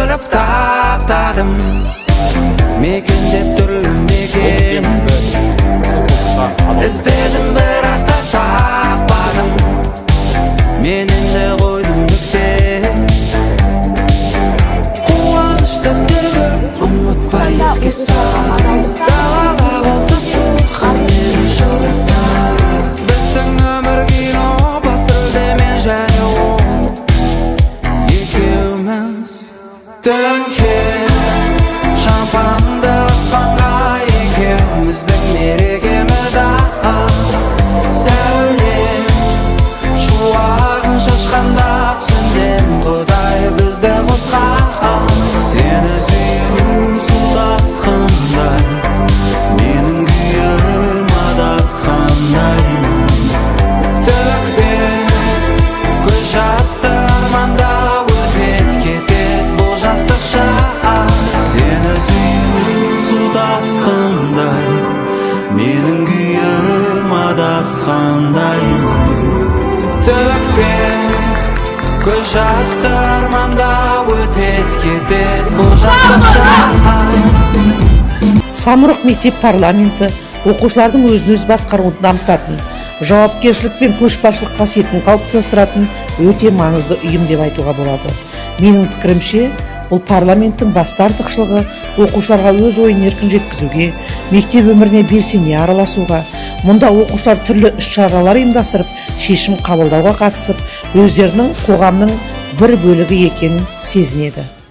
bilib taптадым. Мекендеп түрлі мекен іздедім, бірақ та таппадым. Мен енді қойдым нүкте. Қуаныш сәттерді ұмытпай еске сал. Далада болса суытқан мені жылытты. Біздің өмір кино, бас рөлде мен және ол. Екеуміз төңкер шампанды аспанға, екеуміздің мерекеміз сәулем шуағын шашқанда түсіндім, Құдай бізді қосқан. Сені сүю су тасқандай, менің күйім адасқандай. Төкпе көз жасты арманда, өтет кетет бұл жастық шақ. Сені сүю су тасқандай, менің күйім адасқандай. Төкпе көз жасты арманда, өтет кетет бұл жастық шақ. Самұрық мектеп парламенті оқушылардың өзін-өзі басқаруды дамытатын, жауапкершілік пен көшбасшылық қасиетін қалыптастыратын өте маңызды ұйым деп айтуға болады. Менің пікірімше, бұл парламенттің басты артықшылығы оқушыларға өз ойын еркін жеткізуге, мектеп өміріне белсене араласуға, мұнда оқушылар түрлі іс-шаралар ұйымдастырып, шешім қабылдауға қатысып, өздерінің қоғамның бір бөлігі екенін сезінеді.